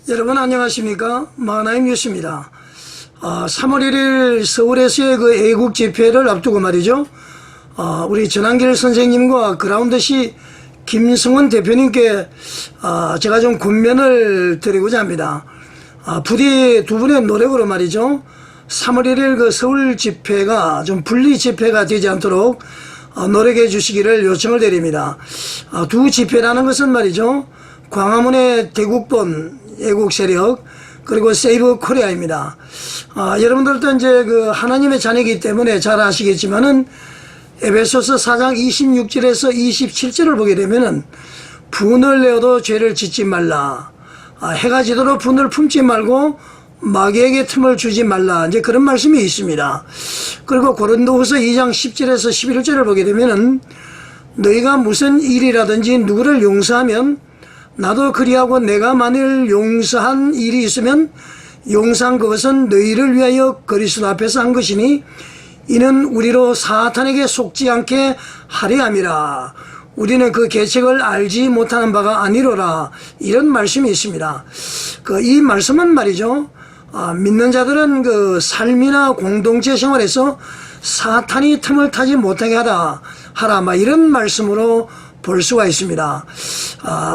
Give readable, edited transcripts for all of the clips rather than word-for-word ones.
여러분 안녕하십니까? 마나임 뉴스입니다. 3월 1일 서울에서의 그 애국 집회를 앞두고 말이죠. 우리 전한길 선생님과 그라운드시 김성원 대표님께 제가 좀 권면을 드리고자 합니다. 부디 두 분의 노력으로 말이죠. 3월 1일 그 서울 집회가 좀 분리 집회가 되지 않도록 노력해 주시기를 요청을 드립니다. 두 집회라는 것은 말이죠. 광화문의 대국본 애국 세력 그리고 세이브 코리아입니다. 여러분들도 이제 그 하나님의 자녀이기 때문에 잘 아시겠지만은 에베소서 4장 26절에서 27절을 보게 되면은 분을 내어도 죄를 짓지 말라. 해가 지도록 분을 품지 말고 마귀에게 틈을 주지 말라. 이제 그런 말씀이 있습니다. 그리고 고린도후서 2장 10절에서 11절을 보게 되면은 너희가 무슨 일이라든지 누구를 용서하면 나도 그리하고 내가 만일 용서한 일이 있으면 용서한 그것은 너희를 위하여 그리스도 앞에서 한 것이니 이는 우리로 사탄에게 속지 않게 하려 함이라. 우리는 그 계책을 알지 못하는 바가 아니로라. 이런 말씀이 있습니다. 이 말씀은 말이죠. 믿는 자들은 그 삶이나 공동체 생활에서 사탄이 틈을 타지 못하게 하라. 이런 말씀으로 볼 수가 있습니다.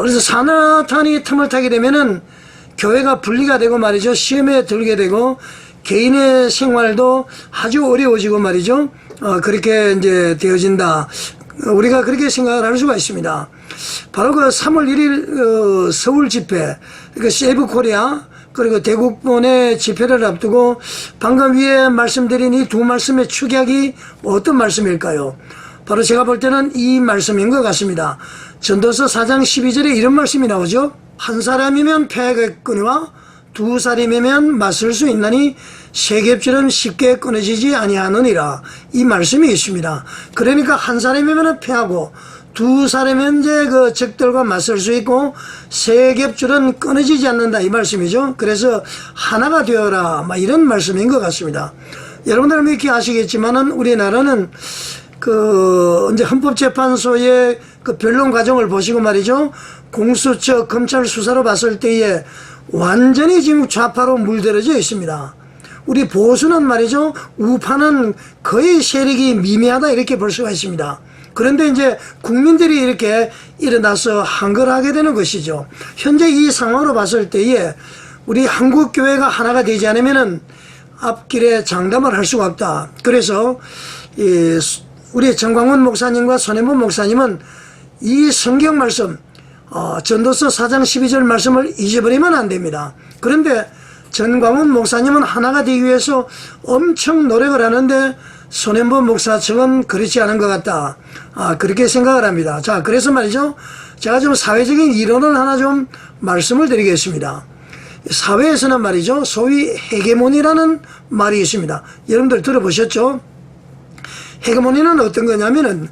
그래서 사탄이 틈을 타게 되면은 교회가 분리가 되고 말이죠. 시험에 들게 되고 개인의 생활도 아주 어려워지고 말이죠. 그렇게 이제 되어진다. 우리가 그렇게 생각을 할 수가 있습니다. 바로 그 3월 1일 서울 집회, 그 세이브 코리아 그리고 대국본의 집회를 앞두고 방금 위에 말씀드린 이 두 말씀의 축약이 어떤 말씀일까요? 바로 제가 볼 때는 이 말씀인 것 같습니다. 전도서 4장 12절에 이런 말씀이 나오죠. 한 사람이면 패하겠거니와 두 사람이면 맞설 수 있나니 세 겹처럼 쉽게 끊어지지 아니하느니라. 이 말씀이 있습니다. 그러니까 한 사람이면 패하고 두 사람이면 이제 그 적들과 맞설 수 있고 세 겹줄은 끊어지지 않는다. 이 말씀이죠. 그래서 하나가 되어라. 이런 말씀인 것 같습니다. 여러분들은 이렇게 아시겠지만은 우리나라는 이제 헌법재판소의 그 변론 과정을 보시고 말이죠. 공수처, 검찰 수사로 봤을 때에 완전히 지금 좌파로 물들어져 있습니다. 우리 보수는 말이죠. 우파는 거의 세력이 미미하다 이렇게 볼 수가 있습니다. 그런데 이제 국민들이 이렇게 일어나서 한걸하게 되는 것이죠. 현재 이 상황으로 봤을 때에 우리 한국교회가 하나가 되지 않으면은 앞길에 장담을 할 수가 없다. 그래서 우리 정광훈 목사님과 손혜문 목사님은 이 성경 말씀 전도서 4장 12절 말씀을 잊어버리면 안 됩니다. 그런데 정광훈 목사님은 하나가 되기 위해서 엄청 노력을 하는데 손혜문 목사측은 그렇지 않은 것 같다. 그렇게 생각을 합니다. 자, 그래서 말이죠. 제가 좀 사회적인 이론을 하나 좀 말씀을 드리겠습니다. 사회에서는 말이죠. 소위 헤게모니라는 말이 있습니다. 여러분들 들어보셨죠? 헤게모니는 어떤 거냐면은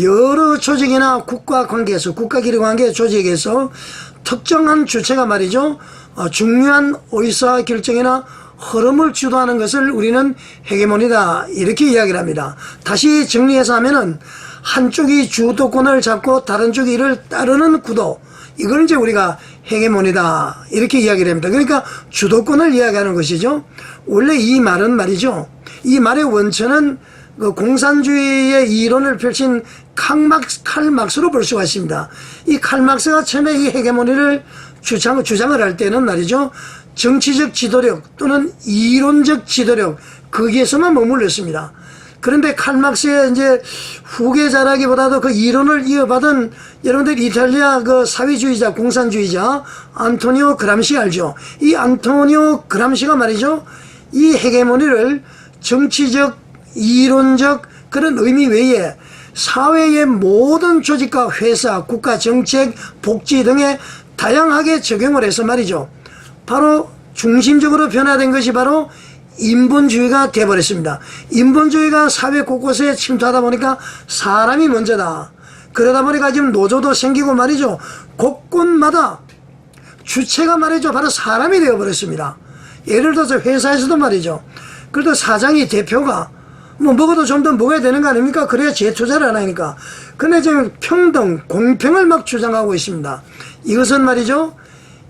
여러 조직이나 국가 관계에서 국가기류 관계 조직에서 특정한 주체가 말이죠. 중요한 의사결정이나 흐름을 주도하는 것을 우리는 헤게모니다 이렇게 이야기를 합니다. 다시 정리해서 하면은 한쪽이 주도권을 잡고 다른 쪽이 이를 따르는 구도, 이걸 이제 우리가 헤게모니다 이렇게 이야기를 합니다. 그러니까 주도권을 이야기하는 것이죠. 원래 이 말은 말이죠. 이 말의 원천은 그 공산주의의 이론을 펼친 칼막스로 볼 수가 있습니다. 이 칼막스가 처음에 이 헤게모니를 주장을 할 때는 말이죠. 정치적 지도력 또는 이론적 지도력 거기에서만 머물렀습니다. 그런데 칼막스의 이제 후계자라기보다도 그 이론을 이어받은 여러분들 이탈리아 그 사회주의자 공산주의자 안토니오 그람시 알죠? 이 안토니오 그람시가 말이죠. 이 헤게모니를 정치적 이론적 그런 의미 외에 사회의 모든 조직과 회사, 국가 정책, 복지 등에 다양하게 적용을 해서 말이죠. 바로 중심적으로 변화된 것이 바로 인본주의가 되어버렸습니다. 인본주의가 사회 곳곳에 침투하다 보니까 사람이 먼저다. 그러다 보니까 지금 노조도 생기고 말이죠. 곳곳마다 주체가 말이죠. 바로 사람이 되어버렸습니다. 예를 들어서 회사에서도 말이죠. 그래도 사장이 대표가 먹어도 좀 더 먹어야 되는 거 아닙니까? 그래야 재투자를 안 하니까. 근데 지금 평등, 공평을 막 주장하고 있습니다. 이것은 말이죠.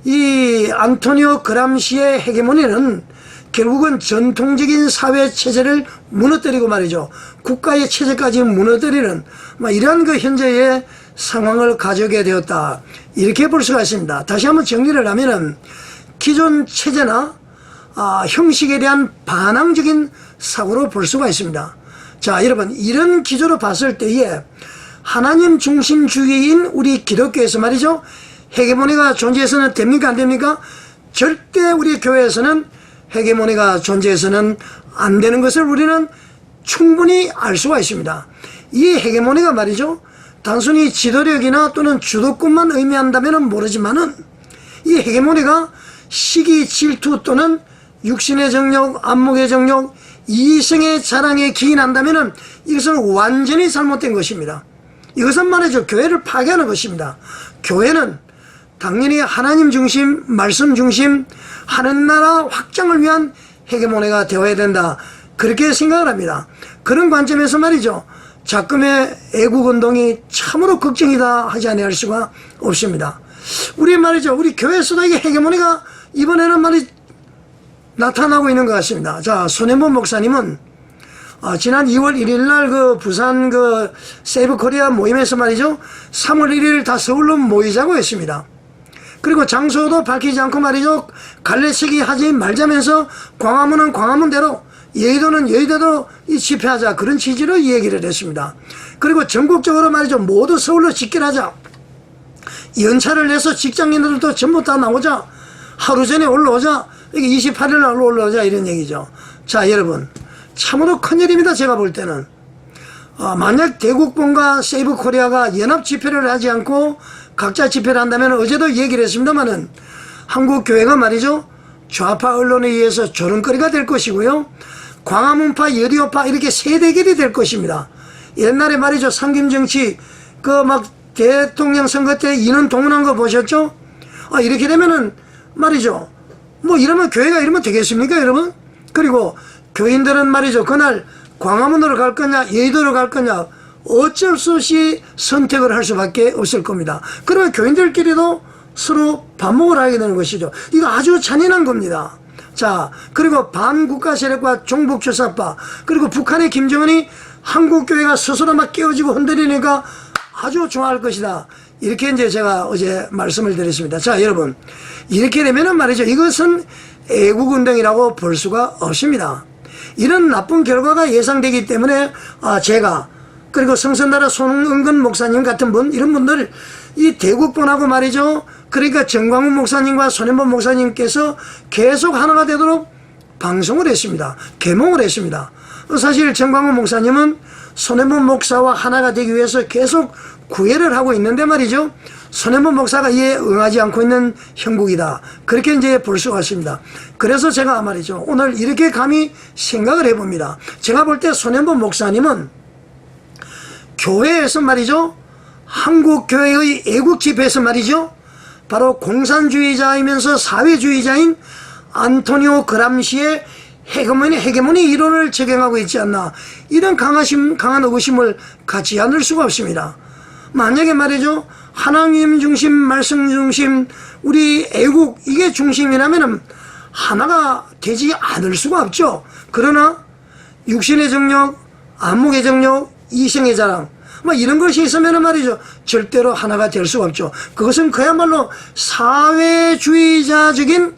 이 안토니오 그람시의 헤게모니는 결국은 전통적인 사회 체제를 무너뜨리고 말이죠. 국가의 체제까지 무너뜨리는 이러한 그 현재의 상황을 가져오게 되었다. 이렇게 볼 수가 있습니다. 다시 한번 정리를 하면은 기존 체제나 형식에 대한 반항적인 사고로 볼 수가 있습니다. 자, 여러분, 이런 기조로 봤을 때에 하나님 중심주의인 우리 기독교에서 말이죠, 헤게모니가 존재해서는 됩니까 안 됩니까? 절대 우리 교회에서는 헤게모니가 존재해서는 안 되는 것을 우리는 충분히 알 수가 있습니다. 이 헤게모니가 말이죠, 단순히 지도력이나 또는 주도권만 의미한다면 모르지만은 이 헤게모니가 시기 질투 또는 육신의 정욕, 안목의 정욕, 이성의 자랑에 기인한다면 이것은 완전히 잘못된 것입니다. 이것은 말이죠, 교회를 파괴하는 것입니다. 교회는 당연히 하나님 중심, 말씀 중심, 하늘나라 확장을 위한 헤게모니가 되어야 된다, 그렇게 생각을 합니다. 그런 관점에서 말이죠, 자금의 애국운동이 참으로 걱정이다 하지 않을 수가 없습니다. 우리 말이죠, 우리 교회에서도 이게 헤게모니가 이번에는 나타나고 있는 것 같습니다. 자, 손혜본 목사님은 지난 2월 1일 날 그 부산 그 세이브 코리아 모임에서 말이죠, 3월 1일 다 서울로 모이자고 했습니다. 그리고 장소도 밝히지 않고 말이죠, 갈래치기 하지 말자면서 광화문은 광화문대로, 여의도는 여의도로 집회하자, 그런 취지로 이 얘기를 했습니다. 그리고 전국적으로 말이죠, 모두 서울로 집결하자, 연차를 내서 직장인들도 전부 다 나오자, 하루 전에 올라오자, 이게 28일 날 올라오자, 이런 얘기죠. 자, 여러분, 참으로 큰일입니다. 제가 볼 때는 만약 대국본과 세이브 코리아가 연합 집회를 하지 않고 각자 집회를 한다면, 어제도 얘기를 했습니다만은 한국교회가 말이죠, 좌파 언론에 의해서 조롱거리가 될 것이고요, 광화문파, 여리오파 이렇게 세대결이 될 것입니다. 옛날에 말이죠, 상김정치 그 대통령 선거 때 인원 동원한 거 보셨죠? 이렇게 되면은 말이죠, 이러면 교회가 이러면 되겠습니까, 여러분? 그리고 교인들은 말이죠, 그날 광화문으로 갈 거냐, 여의도로 갈 거냐, 어쩔 수 없이 선택을 할 수밖에 없을 겁니다. 그러면 교인들끼리도 서로 반목을 하게 되는 것이죠. 이거 아주 잔인한 겁니다. 자, 그리고 반국가 세력과 종북주사파, 그리고 북한의 김정은이 한국교회가 스스로 깨어지고 흔들리니까 아주 좋아할 것이다, 이렇게 이제 제가 어제 말씀을 드렸습니다. 자, 여러분, 이렇게 되면은 말이죠, 이것은 애국운동이라고 볼 수가 없습니다. 이런 나쁜 결과가 예상되기 때문에 제가, 그리고 성선나라 손은근 목사님 같은 분, 이런 분들, 이 대국본하고 말이죠, 그러니까 정광훈 목사님과 손혜본 목사님께서 계속 하나가 되도록 방송을 했습니다. 계몽을 했습니다. 사실 정광훈 목사님은 손혜본 목사와 하나가 되기 위해서 계속 구애를 하고 있는데 말이죠, 손혜본 목사가 이에 응하지 않고 있는 형국이다, 그렇게 이제 볼 수가 있습니다. 그래서 제가 말이죠, 오늘 이렇게 감히 생각을 해봅니다. 제가 볼 때 손혜본 목사님은 교회에서 말이죠, 한국교회의 애국 집회에서 말이죠, 바로 공산주의자이면서 사회주의자인 안토니오 그람시의 헤게모니 이론을 적용하고 있지 않나, 이런 강한 의구심을 갖지 않을 수가 없습니다. 만약에 말이죠, 하나님 중심, 말씀 중심, 우리 애국, 이게 중심이라면 하나가 되지 않을 수가 없죠. 그러나 육신의 정욕, 안목의 정욕, 이성의 자랑, 이런 것이 있으면 말이죠, 절대로 하나가 될 수가 없죠. 그것은 그야말로 사회주의자적인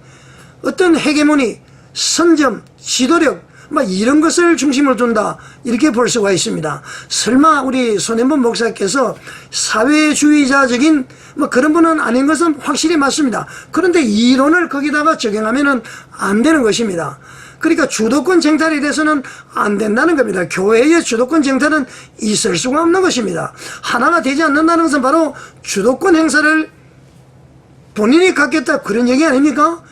어떤 헤게모니, 선점, 지도력, 이런 것을 중심을 둔다, 이렇게 볼 수가 있습니다. 설마 우리 손혜본 목사께서 사회주의자적인 그런 분은 아닌 것은 확실히 맞습니다. 그런데 이론을 거기다가 적용하면은 안 되는 것입니다. 그러니까 주도권 쟁탈에 대해서는 안 된다는 겁니다. 교회의 주도권 쟁탈은 있을 수가 없는 것입니다. 하나가 되지 않는다는 것은 바로 주도권 행사를 본인이 갖겠다, 그런 얘기 아닙니까?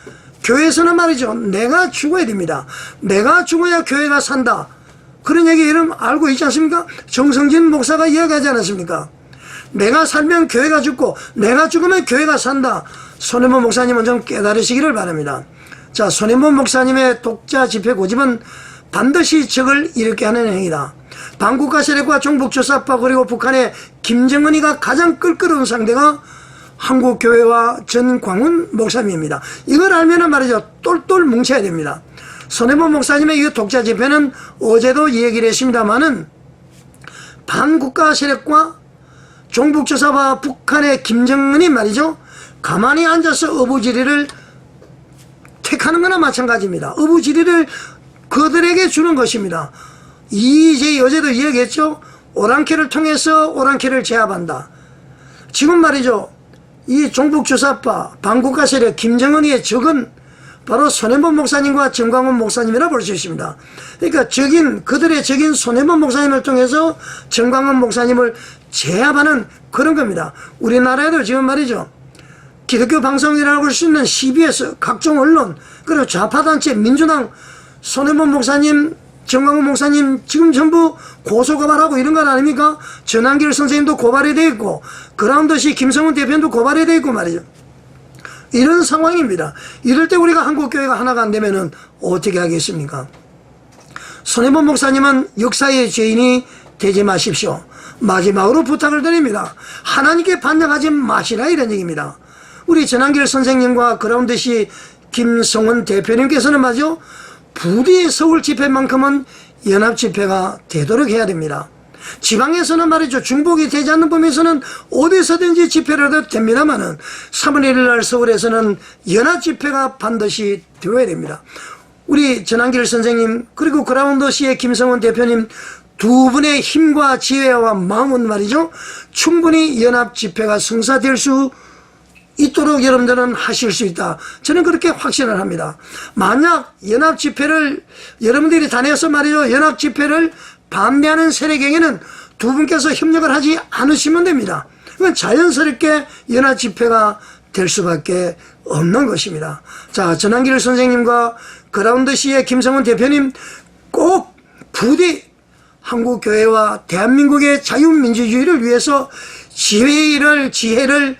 교회에서는 말이죠, 내가 죽어야 됩니다. 내가 죽어야 교회가 산다, 그런 얘기 여러분 알고 있지 않습니까? 정성진 목사가 이야기하지 않았습니까? 내가 살면 교회가 죽고 내가 죽으면 교회가 산다. 손혜본 목사님은 좀 깨달으시기를 바랍니다. 자, 손혜본 목사님의 독자 집회 고집은 반드시 적을 일으키게 하는 행위다. 반국가 세력과 종북주사파, 그리고 북한의 김정은이가 가장 껄끄러운 상대가 한국교회와 전광훈 목사님입니다. 이걸 알면은 말이죠, 똘똘 뭉쳐야 됩니다. 손해본 목사님의 이 독자 집회는 어제도 얘기를 했습니다마는 반국가 세력과 종북조사와 북한의 김정은이 말이죠, 가만히 앉아서 어부지리를 택하는 거나 마찬가지입니다. 어부지리를 그들에게 주는 것입니다. 이제 어제도 이야기했죠. 오랑캐를 통해서 오랑캐를 제압한다. 지금 말이죠, 이 종북조사파 반국가 세력 김정은이의 적은 바로 손해본 목사님과 전광훈 목사님이라 볼 수 있습니다. 그러니까 그들의 적인 손해본 목사님을 통해서 전광훈 목사님을 제압하는 그런 겁니다. 우리나라에도 지금 말이죠, 기독교 방송이라고 할 수 있는 CBS, 각종 언론, 그리고 좌파단체, 민주당, 손해본 목사님, 전광훈 목사님 지금 전부 고소고발하고 이런 건 아닙니까? 전한길 선생님도 고발이 되어 있고, 그라운드시 김성훈 대표도 고발이 되어 있고 말이죠. 이런 상황입니다. 이럴 때 우리가 한국교회가 하나가 안 되면은 어떻게 하겠습니까? 손해본 목사님은 역사의 죄인이 되지 마십시오. 마지막으로 부탁을 드립니다. 하나님께 반역하지 마시라, 이런 얘기입니다. 우리 전한길 선생님과 그라운드시 김성훈 대표님께서는 말이죠, 부디 서울 집회만큼은 연합 집회가 되도록 해야 됩니다. 지방에서는 말이죠, 중복이 되지 않는 범위에서는 어디서든지 집회를 해도 됩니다만은 3월 1일 날 서울에서는 연합 집회가 반드시 되어야 됩니다. 우리 전한길 선생님 그리고 그라운드시의 김성원 대표님 두 분의 힘과 지혜와 마음은 말이죠, 충분히 연합 집회가 성사될 수 있도록 여러분들은 하실 수 있다. 저는 그렇게 확신을 합니다. 만약 연합 집회를 여러분들이 다녀서 말이죠, 연합 집회를 반대하는 세력에게는 두 분께서 협력을 하지 않으시면 됩니다. 그건 자연스럽게 연합 집회가 될 수밖에 없는 것입니다. 자, 전한길 선생님과 그라운드시의 김성훈 대표님 꼭 부디 한국교회와 대한민국의 자유민주주의를 위해서 지혜를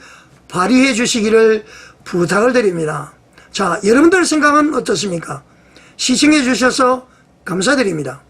발휘해 주시기를 부탁을 드립니다. 자, 여러분들 생각은 어떻습니까? 시청해 주셔서 감사드립니다.